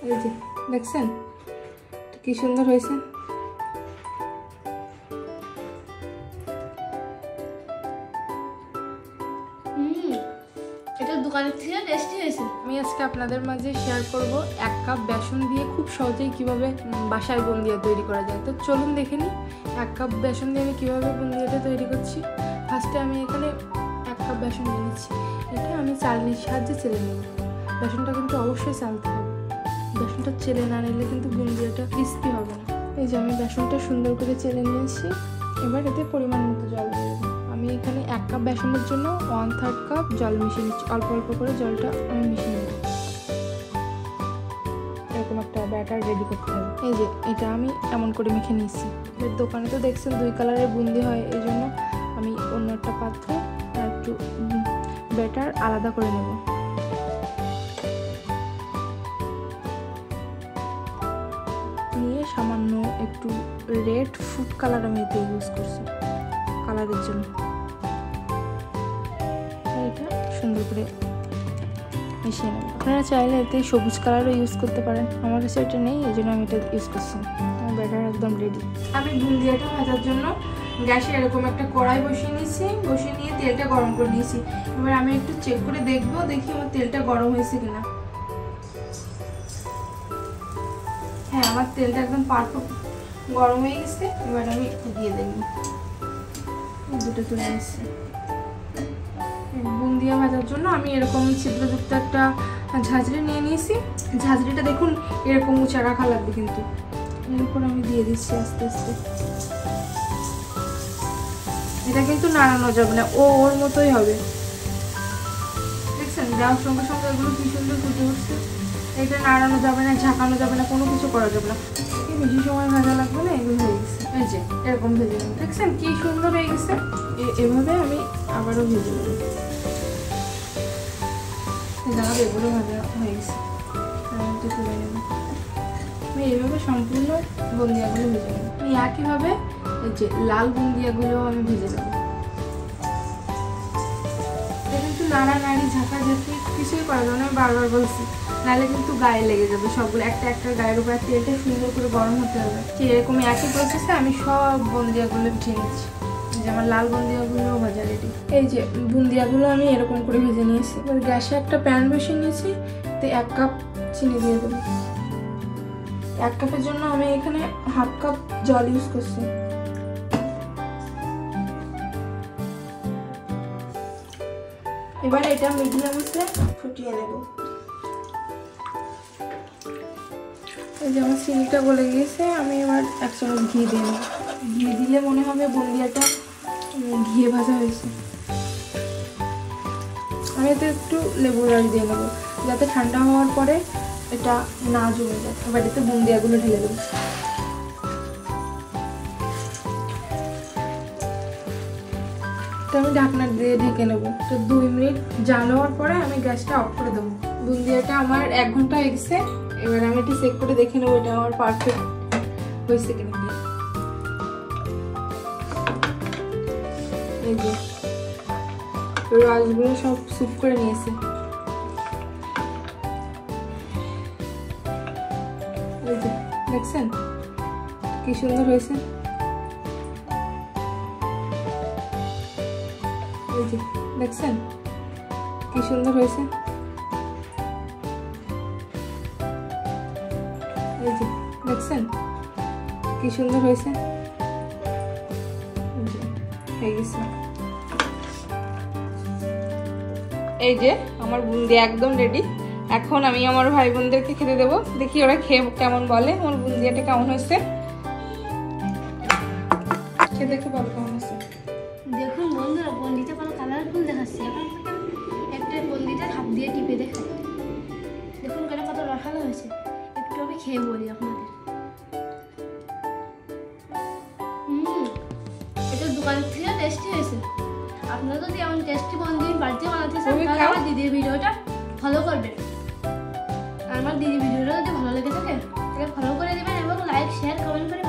এই যে দেখছেন কি সুন্দর হয়েছে। এটা দোকানের থেকে টেস্টি হয়েছে। আমি আজকে আপনাদের মাঝে শেয়ার করব 1 কাপ বেসন দিয়ে খুব সহজেই কিভাবে বাসায় বুন্দিয়া তৈরি করা যায়। তো চলুন দেখে নিই 1 কাপ বেসন দিয়ে আমি কীভাবে বুন্দিয়াটা তৈরি করছি। ফার্স্টে আমি এখানে 1 কাপ বেসন নিয়ে নিচ্ছি। এটা আমি চালনির সাহায্যে চেলে নেব। বেসনটা কিন্তু অবশ্যই চালতে হবে, বেসনটা চেলে না নিলে কিন্তু বুন্দিয়াটা ক্রিস্পি হবে না। এই যে আমি বেসনটা সুন্দর করে চেলে নিয়েছি। এবার এতে পরিমাণ মতো জল দিয়ে দেবো। আমি এখানে 1 কাপ বেসনের জন্য 1/3 কাপ জল মিশিয়ে নিচ্ছি। অল্প অল্প করে জলটা আমি মিশিয়ে নেব। এরকম একটা ব্যাটার রেডি করতে হবে। এই যে এটা আমি এমন করে মেখে নিয়েছি। এর দোকানে তো দেখছেন 2 কালারের বুন্দি হয়, এই জন্য আমি অন্য একটা পাত্রে একটু ব্যাটার আলাদা করে নেব। নিয়ে সামান্য একটু রেড ফুড কালার আমি এতে ইউজ করছি কালারের জন্য। এটা সুন্দর করে মিশিয়ে নেব। আপনারা চাইলে এতে সবুজ কালারও ইউজ করতে পারেন, আমার কাছে এটা নেই, এই জন্য আমি এটা ইউজ করছি। আমার ব্যাটার একদম রেডি। আমি বুন্দিয়াটা ভাজার জন্য গ্যাসে এরকম একটা কড়াই বসিয়ে নিয়েছি। বসিয়ে নিয়ে তেলটা গরম করে নিয়েছি। এবার আমি একটু চেক করে দেখবো, দেখি আমার তেলটা গরম হয়েছে কিনা। হ্যাঁ, আমার তেলটা একদম পারফেক্ট গরম হয়ে গেছে। এবার আমি দিয়ে দেখব। দুটো তুলে নিচ্ছি। বুন্দিয়া ভাজার জন্য আমি এরকম ছিদ্রযুক্ত একটা ঝাঁঝরি নিয়ে নিয়েছি। ঝাঁঝরিটা দেখুন এরকম উঁচা রাখা লাগবে, কিন্তু এর উপর আমি দিয়ে দিচ্ছি আস্তে আস্তে। এটা কিন্তু নাড়ানো যাবে না, ওর মতোই হবে। দেখছেন দেওয়ার সঙ্গে সঙ্গে এগুলো কি সুন্দর ফুটে উঠছে। এটা নাড়ানো যাবে না, ঝাঁকানো যাবে না, কোনো কিছু করা যাবে না। বেশি সময় ভাজা লাগবে না, এগুলো হয়ে গেছে। এই যে এরকম ভেজে নেব। দেখছেন কি সুন্দর হয়ে গেছে। এভাবে আমি আবারও ভেজে নেব। জানাবো এগুলো ভাজা হয়ে গেছে, আমি তুলে নেব। আমি এইভাবে সম্পূর্ণ বুন্দিয়াগুলো ভেজে নেব। আমি একইভাবে এই যে লাল বুন্দিয়াগুলো আমি ভেজে নেব। এটা কিন্তু নাড়ানাড়ি ঝাঁকাঝাঁকি কিছুই করা যাবে না, আমি বারবার বলছি, নাহলে কিন্তু গায়ে লেগে যাবে সবগুলো। একটা একটা গায়ের উপর তেলটা সুন্দর করে গরম হতে হবে। ঠিক এরকম একই প্রসেসে আমি সব বুন্দিয়াগুলো ভেজে নিচ্ছি। যে আমার লাল বুন্দিয়াগুলো ভাজা রেডি। এই যে বুন্দিয়াগুলো আমি এরকম করে ভেজে নিয়েছি। এবার গ্যাসে একটা প্যান বসিয়ে নিয়েছি। তো 1 কাপ চিনি দিয়ে দেবো। 1 কাপের জন্য আমি এখানে 1/2 কাপ জল ইউজ করছি। এবার এটা মিডিয়াম আঁচে ফুটিয়ে নেব। এই যে আমার চিনিটা গলে গিয়েছে। আমি এবার 1 চামচ ঘি দিয়ে নেব। ঘি দিলে মনে হবে বুন্দিয়াটা ঘিয়ে ভাজা হয়েছে। আমি এতে একটু লেবুর রস দিয়ে নেবো, যাতে ঠান্ডা হওয়ার পরে এটা না জমে যায়। এবার এতে বুন্দিয়াগুলো ঢেলে দেবো। তো আমি ঢাকনা দিয়ে ঢেকে নেবো। তো 2 মিনিট জাল হওয়ার পরে আমি গ্যাসটা অফ করে দেবো। বুন্দিয়াটা আমার 1 ঘন্টা হয়ে গেছে। এবার আমি একটু চেক করে দেখে নেবো এটা আমার পারফেক্ট হয়েছে কিনা। এই যে রসগুলো সব স্যুপ করে নিয়েছে। এই যে দেখছেন কি সুন্দর হয়েছে। এই যে দেখছেন কি সুন্দর হয়েছে। এই যে দেখছেন কি সুন্দর হয়েছে। হয়ে গেছে। এই যে আমার বুন্দি একদম রেডি। এখন আমি আমার ভাই বোনদেরকে খেতে দেবো। দেখি ওরা খেয়ে কেমন বলে আমার বুন্দিয়াটা কেমন হয়েছে। খেয়ে দেখে বলো কেমন হয়েছে। দেখুন বন্ধুরা, বুন্দিটা কোনো কালারফুল দেখাচ্ছে। এখন একটা বুন্দিটার হাত দিয়ে টিপে দেখাই। দেখুন কেন কত রসালো হয়েছে। একটু আমি খেয়ে বলি আপনাদের। এটা দোকানের থেকে টেস্টি হয়েছে। আপনারা যদি এমন টেস্টি বুন্দি বাড়িতে বানাতে চান তাহলে আমার দিদির ভিডিওটা ফলো করবেন। আর আমার দিদির ভিডিওটা যদি ভালো লেগে থাকে তাহলে ফলো করে দেবেন এবং লাইক শেয়ার কমেন্ট করে